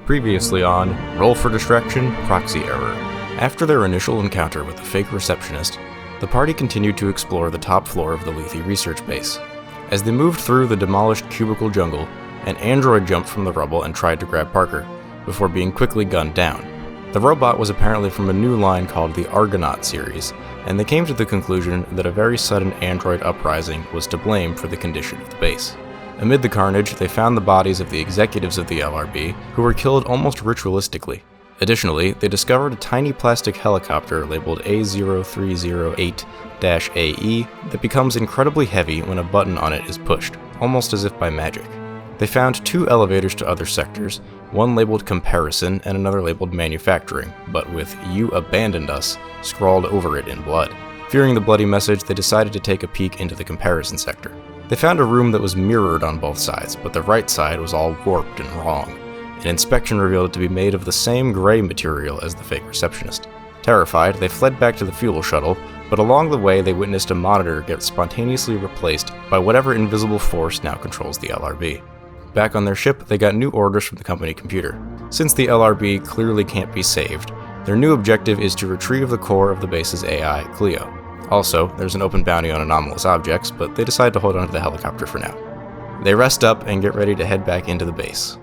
Previously on Roll for Distraction, Proxy Error. After their initial encounter with the fake receptionist, the party continued to explore the top floor of the Lethe Research Base. As they moved through the demolished cubicle jungle, an android jumped from the rubble and tried to grab Parker, before being quickly gunned down. The robot was apparently from a new line called the Argonaut series, and they came to the conclusion that a very sudden android uprising was to blame for the condition of the base. Amid the carnage, they found the bodies of the executives of the LRB, who were killed almost ritualistically. Additionally, they discovered a tiny plastic helicopter labeled A0308-AE that becomes incredibly heavy when a button on it is pushed, almost as if by magic. They found 2 elevators to other sectors, one labeled Comparison and another labeled Manufacturing, but with "You abandoned us" scrawled over it in blood. Fearing the bloody message, they decided to take a peek into the Comparison sector. They found a room that was mirrored on both sides, but the right side was all warped and wrong. An inspection revealed it to be made of the same gray material as the fake receptionist. Terrified, they fled back to the fuel shuttle, but along the way they witnessed a monitor get spontaneously replaced by whatever invisible force now controls the LRB. Back on their ship, they got new orders from the company computer. Since the LRB clearly can't be saved, their new objective is to retrieve the core of the base's AI, Cleo. Also, there's an open bounty on anomalous objects, but they decide to hold onto the helicopter for now. They rest up and get ready to head back into the base.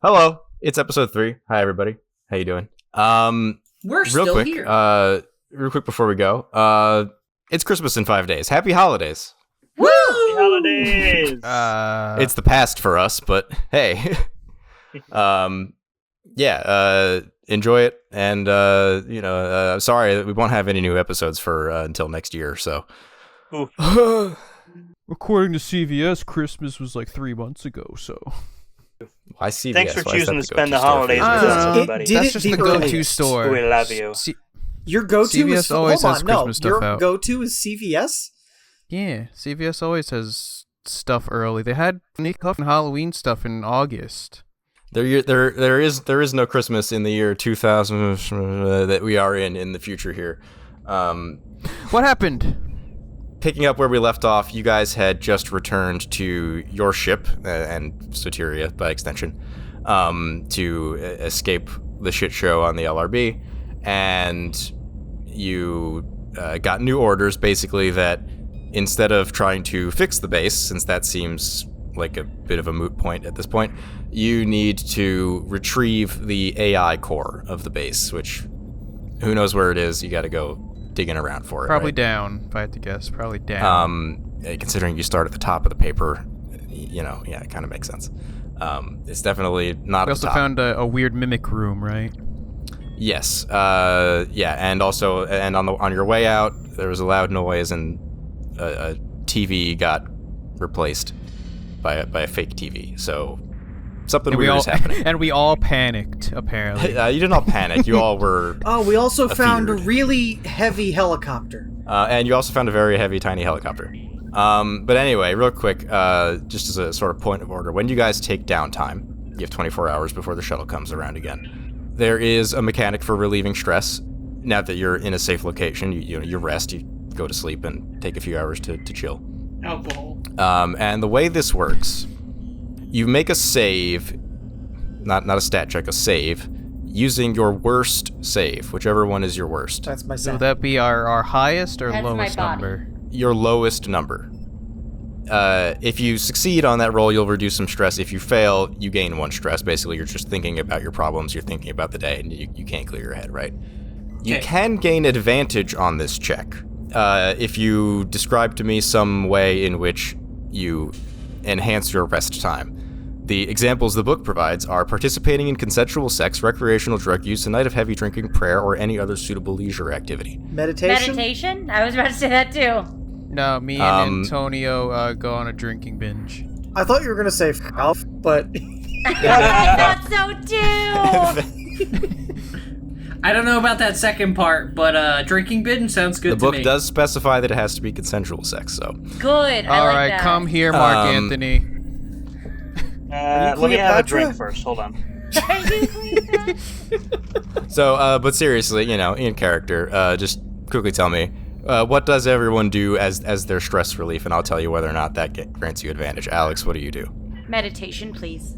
Hello, it's episode 3. Hi, everybody. How you doing? We're still here. Real quick before we go, it's Christmas in 5 days. Happy holidays. Woo! Happy holidays. It's the past for us, but hey, enjoy it. And sorry we won't have any new episodes for until next year. So, according to CVS, Christmas was like 3 months ago. So. I see. Thanks for choosing to spend the holidays with us, everybody. That's just the go-to store. We love you. Your go-to CVS is always hold has on, Christmas stuff your out. go-to is CVS? Yeah, CVS always has stuff early. They had Nick Huff and Halloween stuff in August. There is no Christmas in the year 2000 that we are in the future here. What happened? Picking up where we left off, you guys had just returned to your ship, and Soteria by extension, to escape the shit show on the LRB, and you got new orders, basically, that instead of trying to fix the base, since that seems like a bit of a moot point at this point, you need to retrieve the AI core of the base, which, who knows where it is, you gotta go digging around for it. Probably right? Down, if I had to guess. Probably down. Considering you start at the top of the paper, it kind of makes sense. It's definitely not. We also found a weird mimic room, right? Yes. And also, on your way out, there was a loud noise, and a TV got replaced by a fake TV. So something weird is happening. And we all panicked, apparently. You didn't all panic. You all were. Oh, we also found a afeared. really heavy helicopter. And you also found a very heavy, tiny helicopter. But anyway, real quick, just as a sort of point of order, when you guys take downtime, you have 24 hours before the shuttle comes around again. There is a mechanic for relieving stress. Now that you're in a safe location, you rest, you go to sleep, and take a few hours to chill. Alcohol. And the way this works, you make a save, not a stat check, a save, using your worst save, whichever one is your worst. That's my So sound. would that be our highest or That's my lowest body. number? Your lowest number. If you succeed on that roll, you'll reduce some stress. If you fail, you gain 1 stress. Basically, you're just thinking about your problems, you're thinking about the day, and you can't clear your head, right? You can gain advantage on this check. If you describe to me some way in which you enhance your rest time. The examples the book provides are participating in consensual sex, recreational drug use, a night of heavy drinking, prayer, or any other suitable leisure activity. Meditation? Meditation? I was about to say that too. No, me and Antonio go on a drinking binge. I thought you were going to say off, but... I thought so too! I don't know about that second part, but drinking binge sounds good The to book me. does specify that it has to be consensual sex, so. Good. I All like right, that. come here, Mark Anthony. Let me have a drink first. Hold on. So, but seriously, in character, just quickly tell me, what does everyone do as their stress relief, and I'll tell you whether or not that grants you advantage. Alex, what do you do? Meditation, please.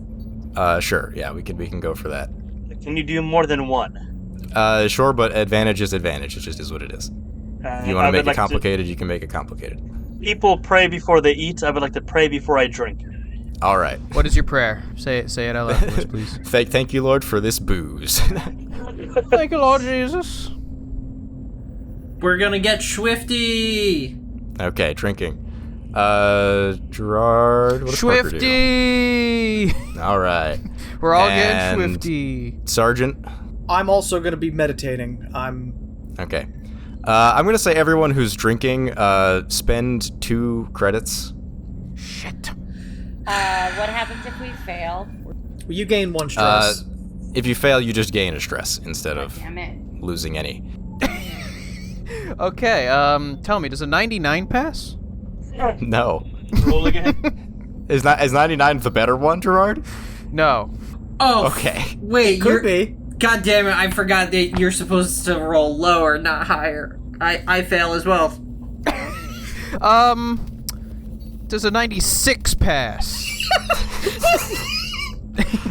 Sure, yeah, we can go for that. Can you do more than one? Sure, but advantage is advantage. It just is what it is. You want to make it complicated, you can make it complicated. People pray before they eat. I would like to pray before I drink. All right. What is your prayer? Say it out loud for us, please. Thank you, Lord, for this booze. Thank you, Lord Jesus. We're gonna get swifty. Okay, drinking. Gerard, what does Parker do? Swifty! All right. We're all And getting swifty. Sergeant? I'm also going to be meditating. Okay. I'm going to say everyone who's drinking, spend 2 credits. Shit. What happens if we fail? You gain 1 stress. If you fail, you just gain a stress instead of Damn it. losing any. Okay, tell me, does a 99 pass? No. Roll again. Is 99 the better one, Gerard? No. Oh, Okay. wait, Could be. God damn it, I forgot that you're supposed to roll lower, not higher. I fail as well. Does a 96 pass?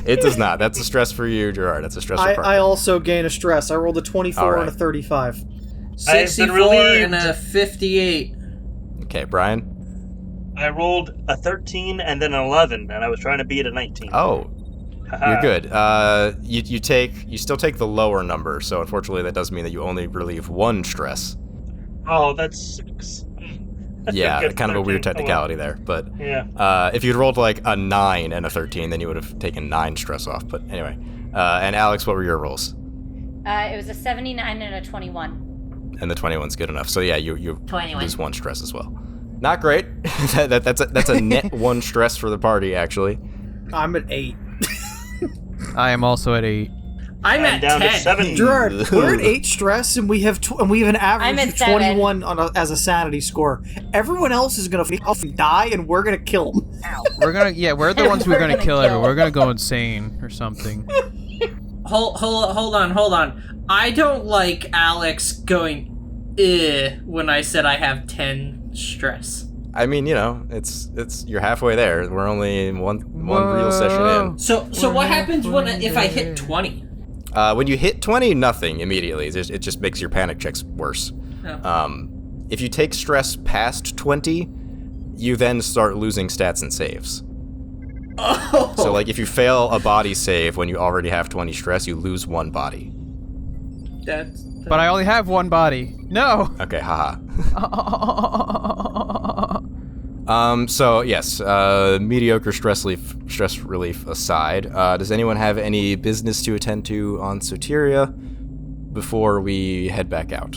It does not. That's a stress for you, Gerard. That's a stress for Parker. I also gain a stress. I rolled a 24 All right. and a 35. 64 and a 58. Okay, Brian? I rolled a 13 and then an 11, and I was trying to beat a 19. Oh, Haha. you're good. You still take the lower number, so unfortunately that does mean that you only relieve 1 stress. Oh, that sucks. Yeah, kind of a weird 13. technicality there, but Yeah. if you'd rolled like a 9 and a 13, then you would have taken 9 stress off, but anyway. And Alex, what were your rolls? It was a 79 and a 21. And the 21's good enough, so yeah, you 21. lose 1 stress as well. Not great. That's a net 1 stress for the party, actually. I'm at 8. I am also at 8. I'm at down 10. to 7. Gerard, we're at 8 stress, and we have an I'm average at of 7. 21 as a sanity score. Everyone else is gonna die, and we're gonna kill them. We're the ones who are We're gonna gonna kill kill. everyone. We're gonna go insane or something. Hold on. I don't like Alex going, when I said I have 10 stress. I mean, it's you're halfway there. We're only one real session in. So what happens if I hit 20? When you hit 20, nothing immediately. It just makes your panic checks worse. Oh. If you take stress past 20, you then start losing stats and saves. Oh. So, like, if you fail a body save when you already have 20 stress, you lose 1 body. But I only have 1 body. No. Okay, haha. So yes, mediocre stress relief aside, does anyone have any business to attend to on Soteria before we head back out?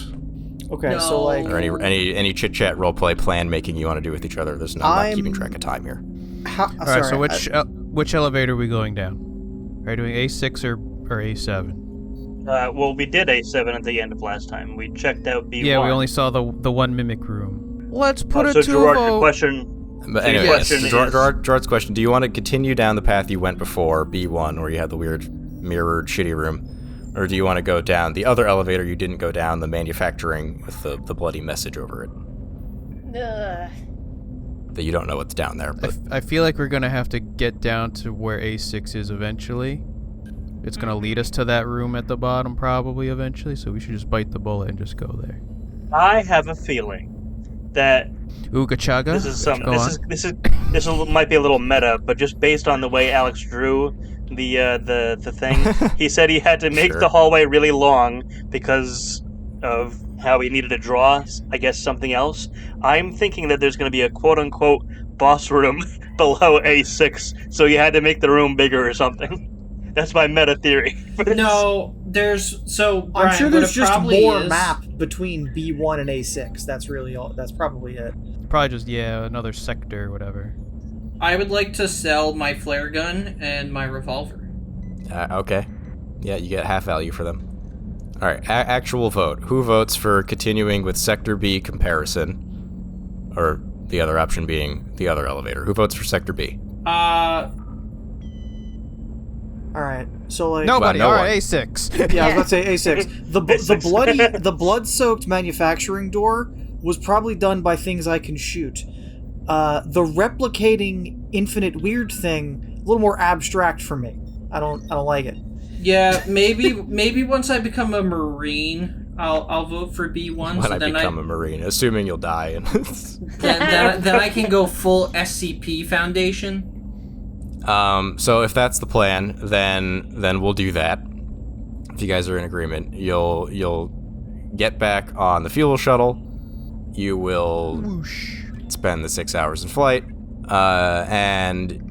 Okay, No. so like, Or any chit chat roleplay plan making you want to do with each other? I'm not keeping track of time here. All right. So which elevator are we going down? Are you doing A6 or A7? Well, we did A7 at the end of last time. We checked out B1. Yeah, we only saw the one mimic room. Let's put it So, to Gerard, a your vote. question... But So anyway, your yes, question is- Gerard's question: do you want to continue down the path you went before, B1, where you had the weird mirrored shitty room, or do you want to go down the other elevator you didn't go down, the manufacturing with the bloody message over it? Ugh. That you don't know what's down there, but I feel like we're gonna have to get down to where A6 is eventually. It's gonna lead us to that room at the bottom probably eventually, so we should just bite the bullet and just go there. I have a feeling that Ooga chaga. this is some Go on. this might be a little meta, but just based on the way Alex drew the thing, he said he had to make Sure. the hallway really long because of how he needed to draw, I guess, something else. I'm thinking that there's going to be a quote-unquote boss room below A6, so you had to make the room bigger or something. That's my meta theory. No, there's Brian, I'm sure what there's it just probably more is- map between B1 and A6. That's really all. That's probably it. Probably just another sector or whatever. I would like to sell my flare gun and my revolver. okay. Yeah, you get half value for them. All right, actual vote. Who votes for continuing with Sector B comparison, or the other option being the other elevator? Who votes for Sector B? All right. So like Nobody. Well, no All one. right, A6. Yeah, I was about to say A6. A6. The blood-soaked manufacturing door was probably done by things I can shoot. The replicating infinite weird thing, a little more abstract for me. I don't like it. Yeah, maybe once I become a Marine, I'll vote for B1. When so I then become a Marine, assuming you'll die. And then I can go full SCP Foundation. So if that's the plan, then we'll do that. If you guys are in agreement, you'll get back on the fuel shuttle. You will spend the 6 hours in flight, and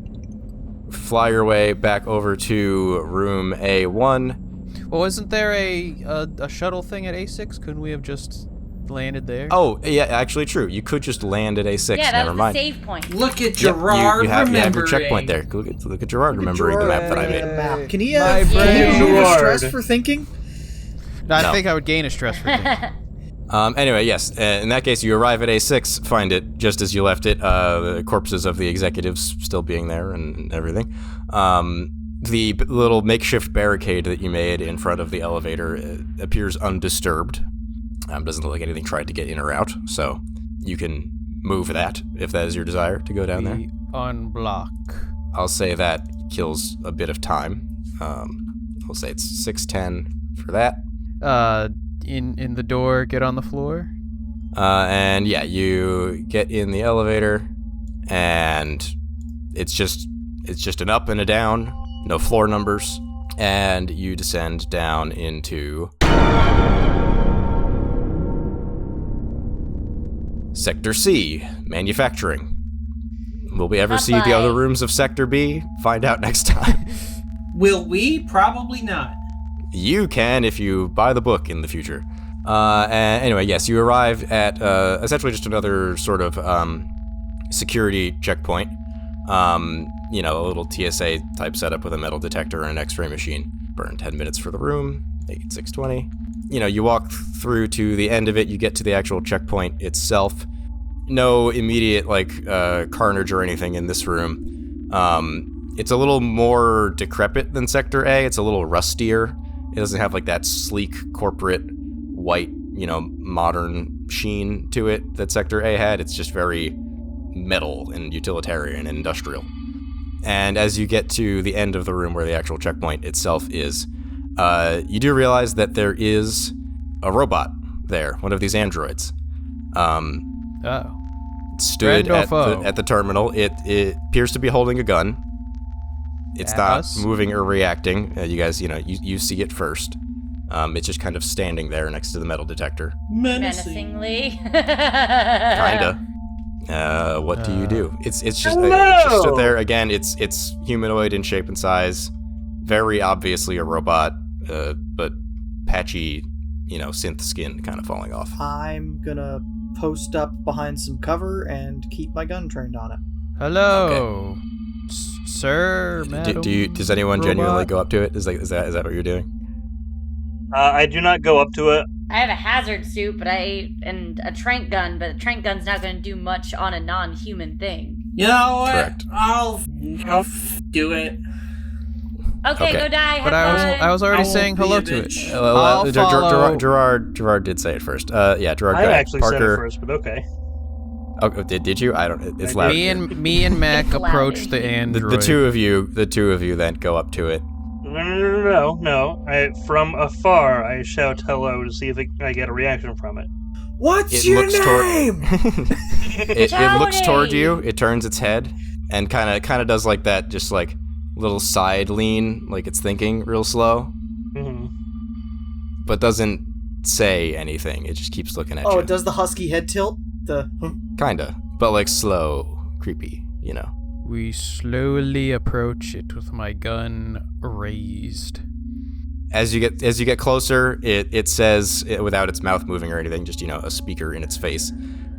fly your way back over to room A1. Well, isn't there a shuttle thing at A6? Couldn't we have just landed there? Oh, yeah, actually true. You could just land at A6. Yeah, that Never was mind. the save point. Look at Yep, Gerard you have remembering. your checkpoint there. Look at Gerard remembering the map that I made. Map. Can he My have brain. no stress for thinking? No, I No. think I would gain a stress for that. Anyway, yes. In that case, you arrive at A6, find it just as you left it. The corpses of the executives still being there and everything. The little makeshift barricade that you made in front of the elevator appears undisturbed. Doesn't look like anything tried to get in or out, so you can move that if that is your desire to go down there. We unblock. I'll say that kills a bit of time. We'll say it's 6:10 for that. In the door, get on the floor. And yeah, you get in the elevator, and it's just an up and a down, no floor numbers, and you descend down into Sector C, manufacturing. Will we ever see the Bye-bye. other rooms of Sector B? Find out next time. Will we? Probably not. You can if you buy the book in the future. And anyway, yes, you arrive at essentially just another sort of security checkpoint. A little TSA type setup with a metal detector and an X-ray machine. Burn 10 minutes for the room, make it 6:20. You walk through to the end of it, you get to the actual checkpoint itself. No immediate, carnage or anything in this room. It's a little more decrepit than Sector A. It's a little rustier. It doesn't have, that sleek, corporate, white, modern sheen to it that Sector A had. It's just very metal and utilitarian and industrial. And as you get to the end of the room where the actual checkpoint itself is, you do realize that there is a robot there, one of these androids. Oh. Stood Friend or at foe? the terminal. It appears to be holding a gun. It's At not us? moving or reacting. You guys, you see it first. It's just kind of standing there next to the metal detector. Menacingly. Kinda. What do you do? It's just stood there again. It's humanoid in shape and size, very obviously a robot, but patchy, synth skin kind of falling off. I'm gonna post up behind some cover and keep my gun trained on it. Hello, sir, madam. Does anyone robot? genuinely go up to it? Is that what you're doing? I do not go up to it. I have a hazard suit, and a trank gun, but a trank gun's not going to do much on a non-human thing. You know what? Correct. I'll do it. Okay, Okay. go die. But have fun. I was already I won't saying be hello a to it. bitch. I'll follow. Gerard did say it first. Yeah, Gerard. I go ahead. actually Parker. said it first, but okay. Oh, did you? I don't. It's I loud. did. Me and Mac It's approach loud. the android. The two of you then go up to it. No. From afar, I shout hello to see if I get a reaction from it. What's It your looks toward- name? It looks toward Tony! you. It turns its head and kind of does that, just little side lean, like it's thinking real slow, hmm but doesn't say anything. It just keeps looking at you. Oh, it does the husky head tilt? Kinda, but slow, creepy. We slowly approach it with my gun raised. As you get closer, it says, without its mouth moving or anything, just a speaker in its face.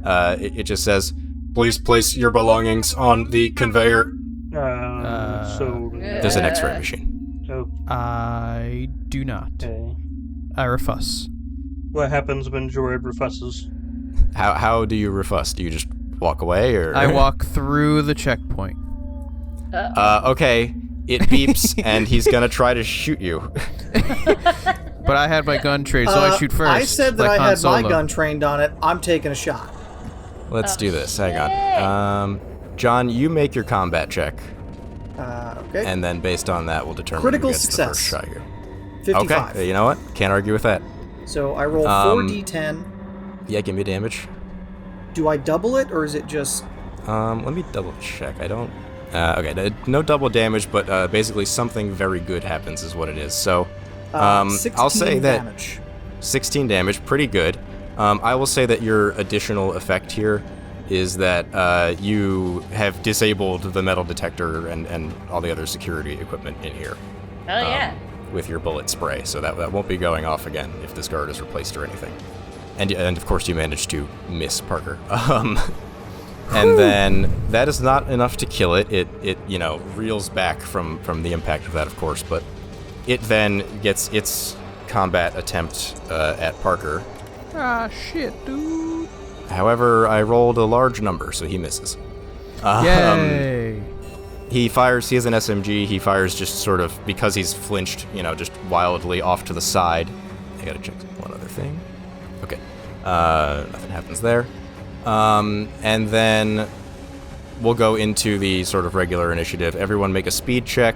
It just says, "Please place your belongings on the conveyor." There's an X-ray machine. I do not. Okay. I refuse. What happens when Jorad refuses? How do you refus? Do you just walk away, or I walk through the checkpoint. Okay. It beeps, and he's gonna try to shoot you. But I had my gun trained, so I shoot first. I said that like I Han had my Solo. gun trained on it. I'm taking a shot. Let's do this. Hang on. John, you make your combat check, Okay. and then based on that, we'll determine Critical who gets success. the first shot here. 55. Okay, you know what? Can't argue with that. So I roll 4d10. Yeah, give me damage. Do I double it, or is it just... Let me double check. I don't... okay, no double damage, but basically something very good happens is what it is. So, 16 I'll say that damage. 16 damage, pretty good. I will say that your additional effect here is that you have disabled the metal detector and all the other security equipment in here. Oh, yeah. With your bullet spray, so that won't be going off again if this guard is replaced or anything. And of course you managed to miss Parker. And then that is not enough to kill it. It reels back from the impact of that, of course, but it then gets its combat attempt at Parker. Ah, shit, dude. However, I rolled a large number, so he misses. Yay. He has an SMG, he fires just sort of, because he's flinched, just wildly off to the side. I gotta check one other thing. Okay. Nothing happens there. And then we'll go into the sort of regular initiative. Everyone make a speed check.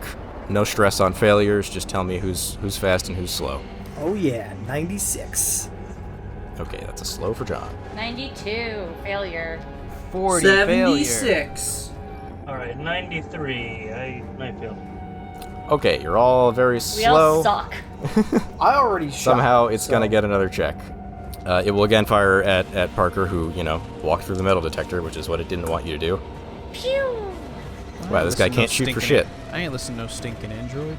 No stress on failures, just tell me who's fast and who's slow. Oh yeah, 96. Okay, that's a slow for John. 92, failure. 40, failure. 76. All right, 93. I failed. Okay, you're all very We slow. all suck. I already shot. Somehow it's so- gonna get another check. It will again fire at Parker, who, walked through the metal detector, which is what it didn't want you to do. Pew! Wow, this guy can't shoot for shit. I ain't listening to no stinking android.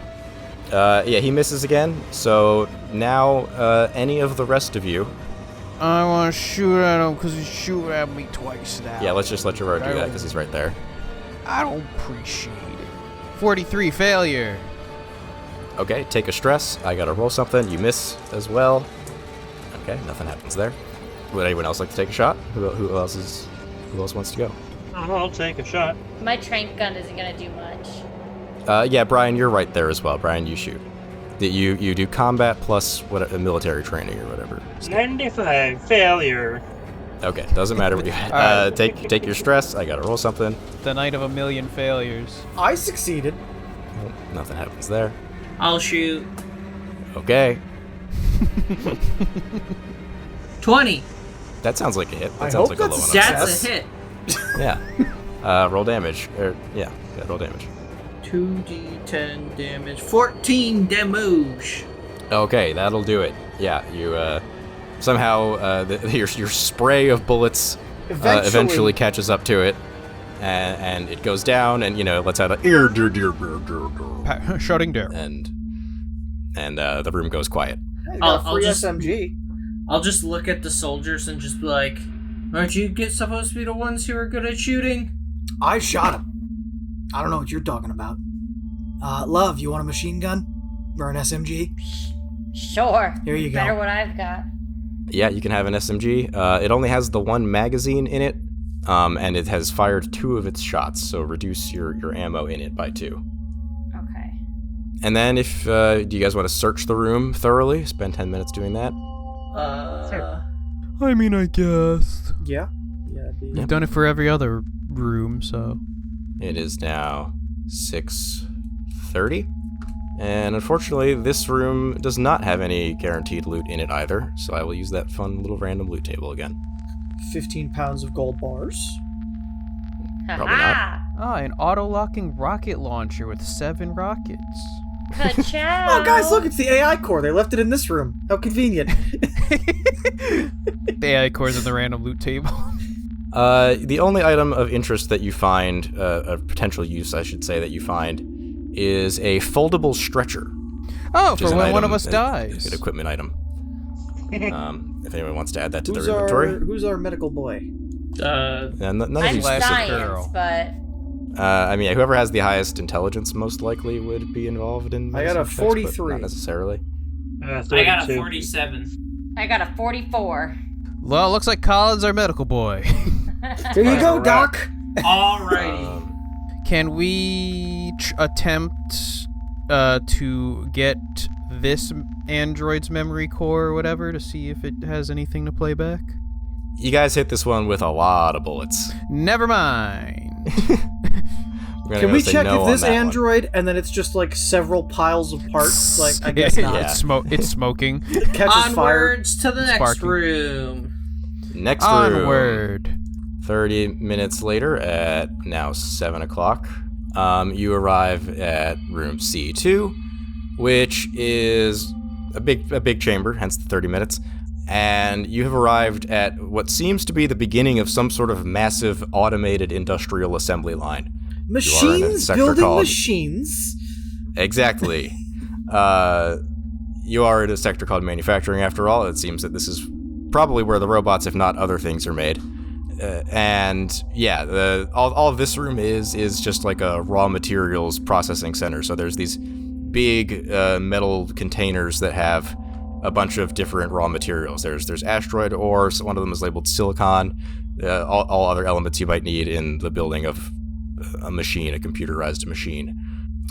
Yeah, he misses again. So now, any of the rest of you. I want to shoot at him because he's shooting at me twice now. Yeah, let's just let Gerard do that because he's right there. I don't appreciate it. 43, failure. Okay, take a stress. I gotta roll something. You miss as well. Okay, nothing happens there. Would anyone else like to take a shot? Who else wants to go? I'll take a shot. My trank gun isn't gonna do much. Yeah, Brian, you're right there as well. Brian, you shoot. You do combat plus a military training or whatever. 95, failure. Okay, doesn't matter what you take your stress. I gotta roll something. The night of a million failures. I succeeded. Nope, nothing happens there. I'll shoot. Okay, 20. that sounds like a hit. That I sounds hope like a that's low a enough That's success. a hit. Yeah. Roll damage. Yeah, roll damage. 2d10 damage. 14 damage. Okay, that'll do it. Yeah, you somehow your spray of bullets eventually catches up to it, and it goes down, and lets out a Shutting down. and the room goes quiet. I got a I'll free just- SMG. I'll just look at the soldiers and just be like, aren't you supposed to be the ones who are good at shooting? I shot him. I don't know what you're talking about. Love, you want a machine gun? Or an SMG? Sure. Here you go. Better what I've got. Yeah, you can have an SMG. It only has the one magazine in it, and it has fired 2 of its shots, so reduce your ammo in it by 2. Okay. And then if do you guys want to search the room thoroughly? Spend 10 minutes doing that. I mean, I guess. Yeah. Yeah. I've done it for every other room, so. It is now 6:30, and unfortunately this room does not have any guaranteed loot in it either, so I will use that fun little random loot table again. 15 pounds of gold bars. Probably not. Ah, an auto-locking rocket launcher with 7 rockets. Ka-chow! Oh, guys, look, it's the AI core. They left it in this room. How convenient. The AI cores in the random loot table. The only item of interest that you find, of potential use, I should say, that you find, is a foldable stretcher. Oh, which is for an when one item, of us It's dies. an equipment item. If anyone wants to add that to their inventory. Who's our medical boy? None of I'm these. Classic science, girl. but I mean, whoever has the highest intelligence most likely would be involved in. I got a medicine checks, but 43. Not necessarily. 32. I got a 47. I got a 44. Well, looks like Colin's our medical boy. There you go, Alright. Doc. Alrighty. Can we attempt to get this android's memory core or whatever to see if it has anything to play back? You guys hit this one with a lot of bullets. Never mind. Can we check if this android, and then it's just like several piles of parts? Like, I guess not. Yeah. It's smoking. It catches fire. Onwards to the next room. Next room. Onward. 30 minutes later at now 7 o'clock, you arrive at room C2, which is a big chamber, hence the 30 minutes. And you have arrived at what seems to be the beginning of some sort of massive automated industrial assembly line. Machines building machines. Exactly. You are in a sector called manufacturing, after all. It seems that this is probably where the robots, if not other things, are made. And yeah, all of this room is just like a raw materials processing center. So there's these big metal containers that have a bunch of different raw materials. There's asteroid ore. So one of them is labeled silicon. All other elements you might need in the building of a machine, a computerized machine.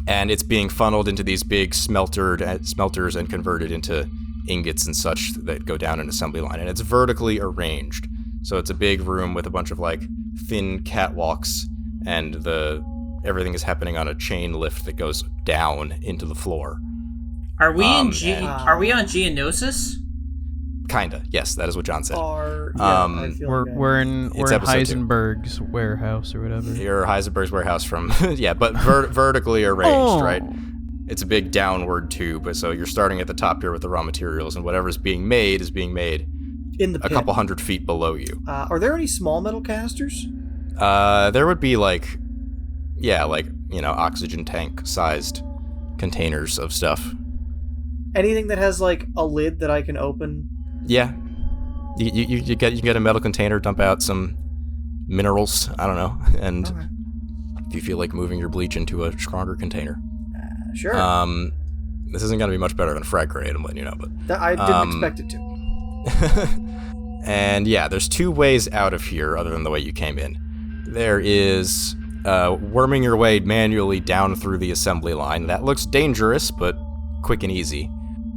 And it's being funneled into these big smelters and converted into ingots and such that go down an assembly line. And it's vertically arranged. So it's a big room with a bunch of like thin catwalks, and everything is happening on a chain lift that goes down into the floor. Are we on Geonosis? Kinda, yes, that is what John said. We're in Heisenberg's warehouse or whatever. Your Heisenberg's warehouse from but vertically arranged, right? It's a big downward tube, so you're starting at the top here with the raw materials, and whatever's being made is being made in the pit. A couple hundred feet below you. Are there any small metal canisters? There would be oxygen tank sized containers of stuff. Anything that has like a lid that I can open? Yeah. You get a metal container, dump out some minerals, I don't know, and if you feel like moving your bleach into a stronger container. Sure. This isn't going to be much better than a frag grenade, I'm letting you know, but I didn't expect it to. And yeah, there's two ways out of here other than the way you came in. There is worming your way manually down through the assembly line. That looks dangerous, but quick and easy.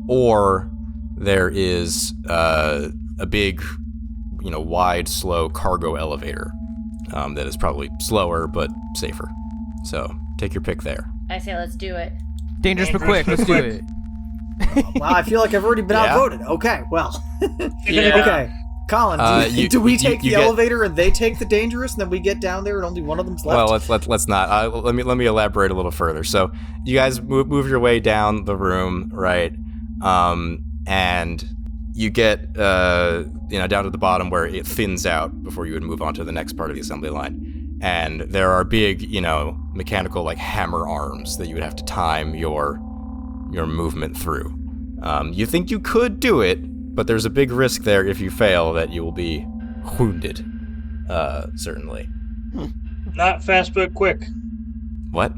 Or there is a big, wide, slow cargo elevator that is probably slower but safer. So take your pick there. I say let's do it. Dangerous but quick. Let's do it. Wow, I feel like I've already been outvoted. Okay, well. Yeah. Okay. Colin, do we take the elevator and they take the dangerous, and then we get down there and only one of them's left? Well, let's not. Let me elaborate a little further. So you guys move your way down the room, right? And you get down to the bottom where it thins out before you would move on to the next part of the assembly line. And there are big, mechanical like hammer arms that you would have to time your movement through. You think you could do it, but there's a big risk there if you fail that you will be wounded. Certainly. Not fast but quick. What?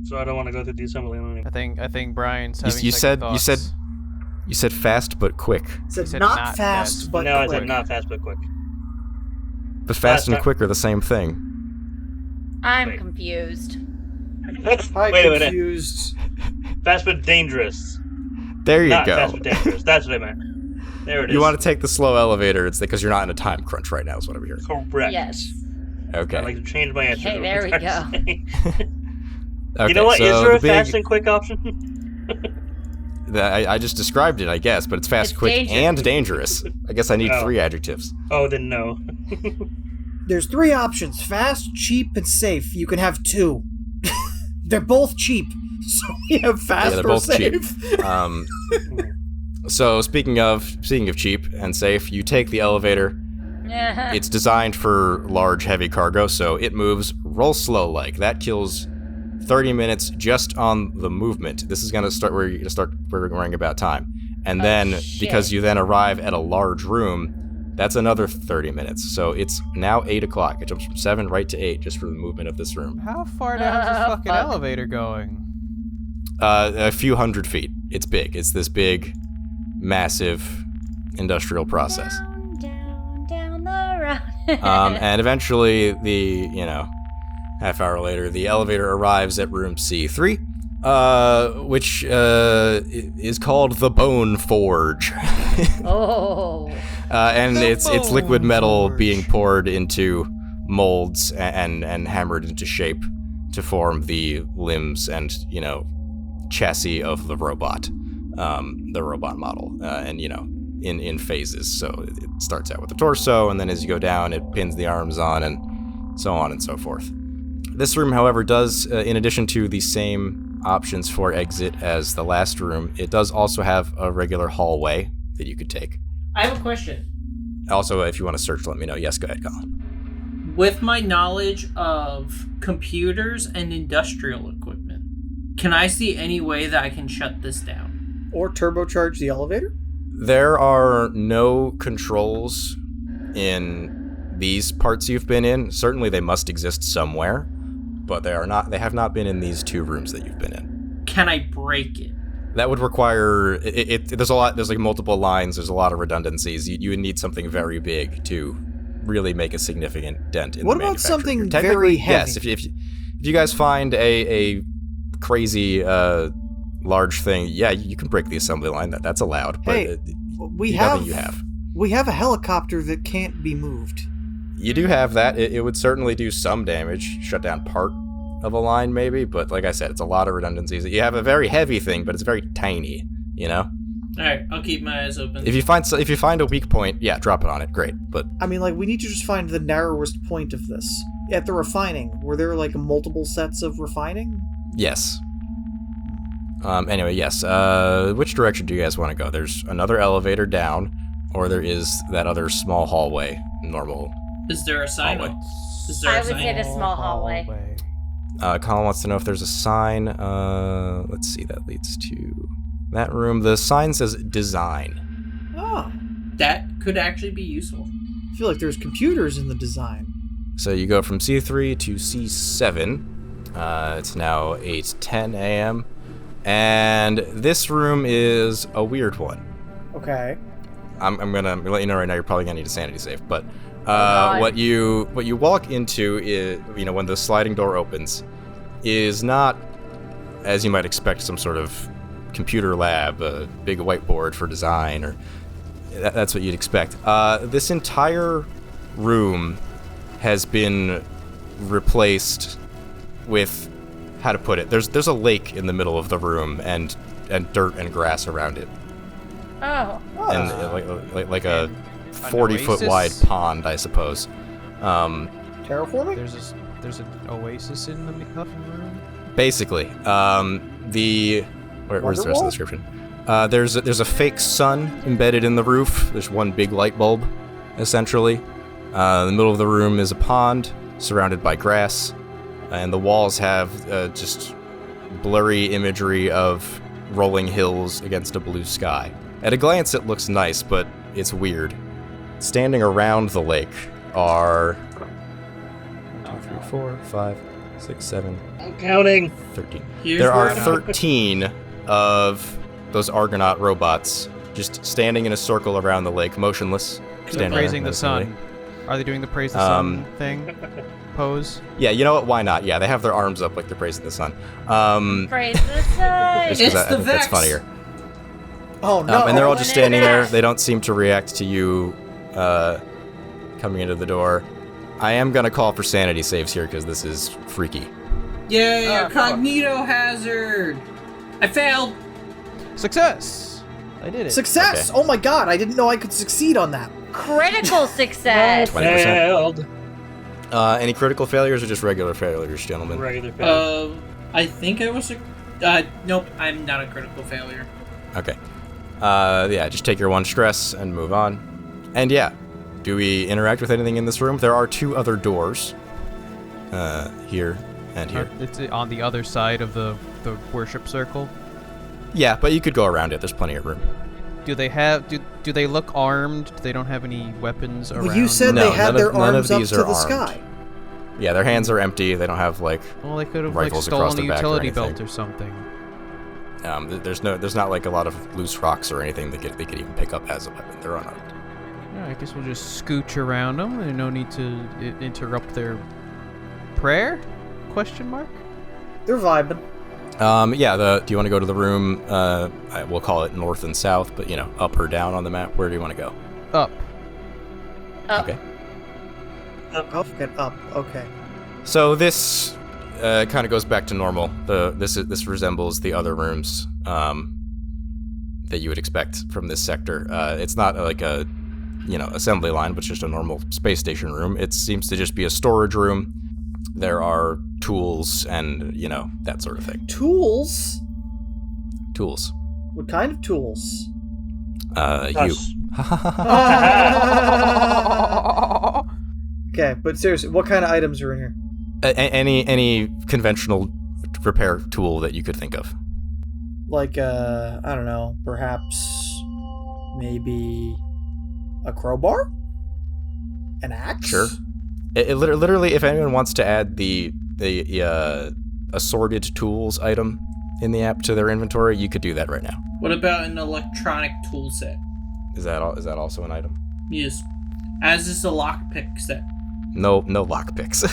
So I don't want to go through the assembly line. I think Brian's having you said fast but quick. You said not fast but quick. No, I said not fast but quick. But fast and quick are the same thing. I'm confused. Confused. Fast but dangerous. There you not go. Fast but dangerous. That's what I meant. There it is. You want to take the slow elevator, it's because you're not in a time crunch right now, is what I'm hearing. Correct. Yes. Okay. I'd like to change my answer. Okay, there we go. Okay, you know what? So is there a fast and quick option? I just described it, I guess, but it's fast, quick, and dangerous. I guess I need 3 adjectives. Oh, then no. There's 3 options: fast, cheap, and safe. You can have 2. They're both cheap, so we have fast they're or both safe. Cheap. So speaking of cheap and safe, you take the elevator. It's designed for large, heavy cargo, so it moves real slow like. That kills 30 minutes just on the movement. This is going to start where you're worrying about time. And then, because you then arrive at a large room, that's another 30 minutes. So it's now 8 o'clock. It jumps from 7 right to 8 just for the movement of this room. How far down is this fucking elevator going? A few hundred feet. It's big. It's this big, massive industrial process. Down the road. And eventually Half hour later, the elevator arrives at room C3, which is called the Bone Forge. Oh. And The it's liquid Bone metal Forge. being poured into molds and hammered into shape to form the limbs and, chassis of the robot model, and, in phases. So it starts out with the torso, and then as you go down, it pins the arms on, and so on and so forth. This room, however, does, in addition to the same options for exit as the last room, it does also have a regular hallway that you could take. I have a question. Also, if you want to search, let me know. Yes, go ahead, Colin. With my knowledge of computers and industrial equipment, can I see any way that I can shut this down? Or turbocharge the elevator? There are no controls in these parts you've been in. Certainly they must exist somewhere, but they have not been in these 2 rooms that you've been in. Can I break it? That would require there's like multiple lines, there's a lot of redundancies. You would need something very big to really make a significant dent in What the about manufacturing. something Technically, very heavy? yes, if you guys find a crazy large thing, yeah, you can break the assembly line. That's allowed. But Hey, we nothing have you have. we have a helicopter that can't be moved. You do have that. It would certainly do some damage, shut down part of a line maybe, but like I said, it's a lot of redundancies. You have a very heavy thing, but it's very tiny, Alright, I'll keep my eyes open. If you find a weak point, yeah, drop it on it, great. But I mean, we need to just find the narrowest point of this. At the refining, were there, multiple sets of refining? yes. Anyway, yes. Which direction do you guys want to go? There's another elevator down, or there is that other small hallway, normal. Is there a sign? Hallway. Is there I a would sign? say the small hallway. Colin wants to know if there's a sign. Let's see, that leads to that room. The sign says design. Oh, That could actually be useful. I feel like there's computers in the design. So you go from C3 to C7. It's now 8:10 a.m. And this room is a weird one. Okay. I'm gonna let you know right now. You're probably gonna need a sanity save, but God. what you walk into is, when the sliding door opens, is not, as you might expect, some sort of computer lab, a big whiteboard for design, or that's what you'd expect. This entire room has been replaced with, how to put it, there's a lake in the middle of the room and dirt and grass around it, Oh. and like a 40-foot oasis? wide pond, I suppose. Terraforming? There's an oasis in the McMuffin room. Basically, where's the rest of the Wonderwall? description? There's a fake sun embedded in the roof. There's one big light bulb, essentially. In the middle of the room is a pond surrounded by grass, and the walls have just blurry imagery of rolling hills against a blue sky. At a glance, it looks nice, but it's weird. Standing around the lake are 1, 2, 3, 4, 5, 6, 7, I'm counting. 13. Here's There are where- 13 of those Argonaut robots just standing in a circle around the lake, motionless. Standing Praising the menacingly. sun. Are they doing the praise the sun thing? Pose? Yeah, you know what? Why not? Yeah, they have their arms up like they're praising the sun. Praise the sun. Just 'cause It's I the think that's Vex. funnier. Oh, no. And they're all just standing there. They don't seem to react to you coming into the door. I am going to call for sanity saves here because this is freaky. Yay, Oh, a cognito hazard! I failed! Success! I did it. Success! Okay. Oh my god, I didn't know I could succeed on that. Critical success. 20%. Failed. Any critical failures or just regular failures, gentlemen? Regular failure. I think I was nope, I'm not a critical failure. Okay. Yeah, just take your 1 stress and move on. And yeah, do we interact with anything in this room? There are 2 other doors. Here and here. It's on the other side of the worship circle. Yeah, but you could go around it. There's plenty of room. Do they have? Do they look armed? They don't have any weapons around. Well, you said No, they had none their of- none of arms up these to are the armed. sky. Yeah, their hands are empty. They don't have like. Well, they could have Rifles across stolen a their back or utility anything. belt or something. There's not like a lot of loose rocks or anything that they could even pick up as a weapon. They're unarmed. Yeah, I guess we'll just scooch around them. There's no need to interrupt their prayer. Question mark? They're vibing. Yeah, do you want to go to the room, we'll call it north and south, but, up or down on the map? Where do you want to go? Up. Okay. Up. Okay. So this kind of goes back to normal. This resembles the other rooms that you would expect from this sector. It's not like a assembly line, but it's just a normal space station room. It seems to just be a storage room. There are tools and that sort of thing. Tools? Tools. What kind of tools? You. Okay, but seriously, what kind of items are in here? Any conventional repair tool that you could think of. Like, I don't know, perhaps maybe a crowbar? An axe? Sure. It literally, if anyone wants to add the assorted tools item in the app to their inventory, you could do that right now. What about an electronic tool set? Is that also an item? Yes. As is the lockpick set. No lockpicks.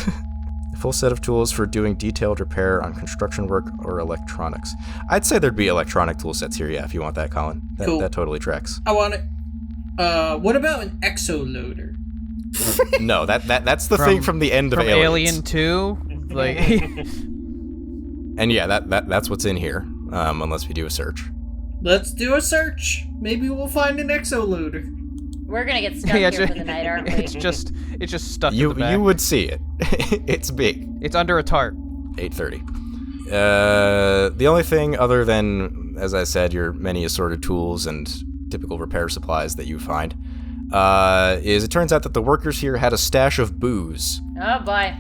A full set of tools for doing detailed repair on construction work or electronics. I'd say there'd be electronic tool sets here, yeah, if you want that, Colin. Cool. That totally tracks. I want it. What about an exoloader? No, that's the thing from the end of from Aliens. Alien 2? Like And yeah, that's what's in here, unless we do a search. Let's do a search. Maybe we'll find an exoloader. We're gonna get stuck here for the night, aren't we? It's just stuck in You the back. you would see it. It's big. It's under a tarp. 8:30. The only thing other than, as I said, your many assorted tools and typical repair supplies that you find, is it turns out that the workers here had a stash of booze. Oh boy.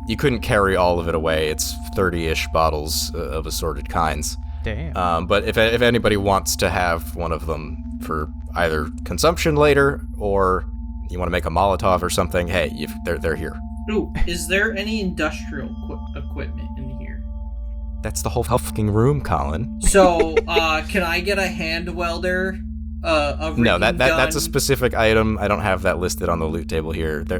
You couldn't carry all of it away. It's 30-ish bottles of assorted kinds. Damn. But if anybody wants to have one of them for either consumption later or you want to make a Molotov or something, hey, they're here. Ooh, is there any industrial equipment in here? That's the whole fucking room, Colin. So, can I get a hand welder? A No, gun? that's a specific item. I don't have that listed on the loot table here. They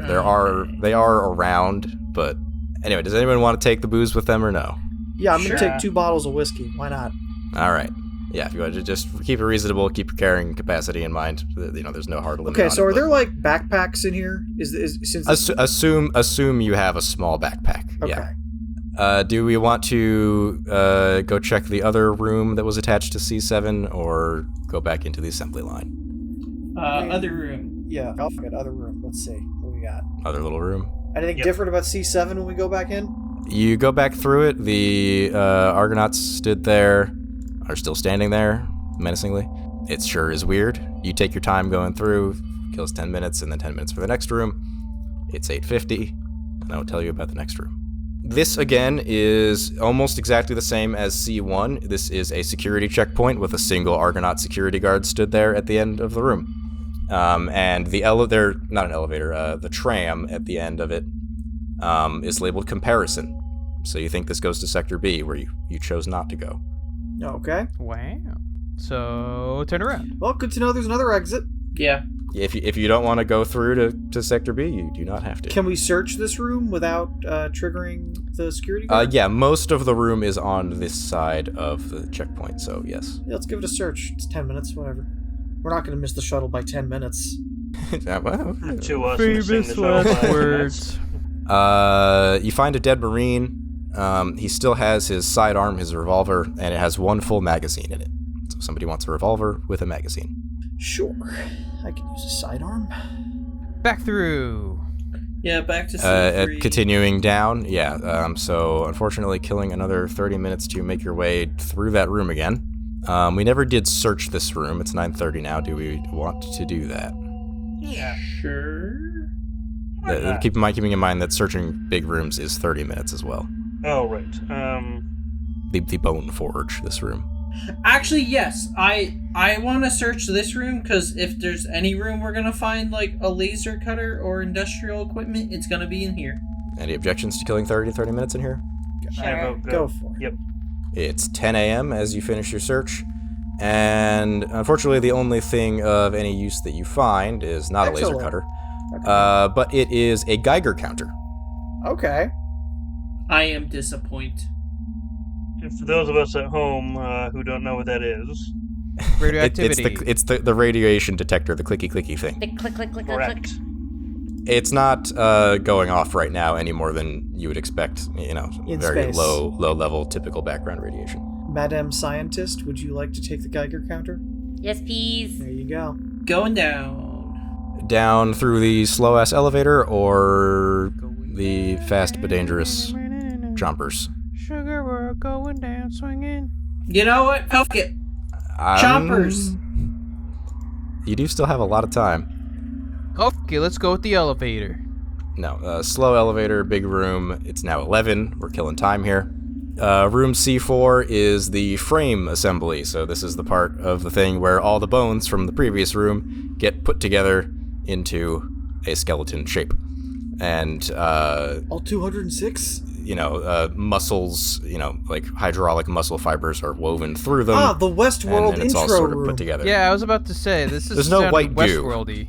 are around, but anyway, does anyone want to take the booze with them or no? Yeah, I'm Sure. gonna take 2 bottles of whiskey. Why not? All right. Yeah, if you want to just keep it reasonable, keep your carrying capacity in mind. There's no hard limit. Okay, on so it, are but there like backpacks in here? Since assume you have a small backpack. okay. Yeah. Do we want to go check the other room that was attached to C7, or go back into the assembly line? Other room. Yeah, I'll forget other room. Let's see what we got. Other little room. Anything different about C7 when we go back in? You go back through it. The Argonauts stood there, are still standing there, menacingly. It sure is weird. You take your time going through, kills 10 minutes, and then 10 minutes for the next room. It's 8:50, and I will tell you about the next room. This, again, is almost exactly the same as C1. This is a security checkpoint with a single Argonaut security guard stood there at the end of the room. And the the tram at the end of it is labeled comparison. So you think this goes to Sector B, where you chose not to go. Okay. Wow. So turn around. Well, good to know there's another exit. Yeah. If you don't want to go through to Sector B, you do not have to. Can we search this room without triggering the security guard? Yeah, most of the room is on this side of the checkpoint, so yes. Yeah, let's give it a search. It's 10 minutes, whatever. We're not going to miss the shuttle by 10 minutes. Yeah, well, To us, Famous last words. you find a dead Marine. He still has his sidearm, his revolver, and it has 1 full magazine in it. So if somebody wants a revolver with a magazine. Sure. I can use a sidearm. Back through. Yeah, back to C3. Continuing down, yeah. So unfortunately, killing another 30 minutes to make your way through that room again. We never did search this room. It's 9:30 now. Do we want to do that? Yeah. Sure. Keeping in mind that searching big rooms is 30 minutes as well. Oh, right. The Bone Forge, this room. Actually, yes. I want to search this room, because if there's any room we're going to find, like, a laser cutter or industrial equipment, it's going to be in here. Any objections to killing 30 minutes in here? I vote Go for it. Yep. It's 10 a.m. as you finish your search, and unfortunately the only thing of any use that you find is not a laser Excellent. cutter, Okay. but it is a Geiger counter. Okay. I am disappointed. For those of us at home who don't know what that is, Radioactivity. It's the radiation detector, the clicky thing. The click, click, click, click, correct. click. It's not going off right now any more than you would expect. In Very space. low level, typical background radiation. Madam Scientist, would you like to take the Geiger counter? Yes, please. There you go. Going down. Down through the slow ass elevator or the fast but dangerous jumpers. Sugar, we're going down swinging. You know what? Fuck it. Choppers. You do still have a lot of time. Okay, let's go with the elevator. No, slow elevator, big room. It's now 11. We're killing time here. Room C4 is the frame assembly. So this is the part of the thing where all the bones from the previous room get put together into a skeleton shape. And, All 206? muscles, like hydraulic muscle fibers are woven through them. Ah, the Westworld and it's intro all sort of room. put together. Yeah, I was about to say, this is There's no sounding white goo. Westworldy.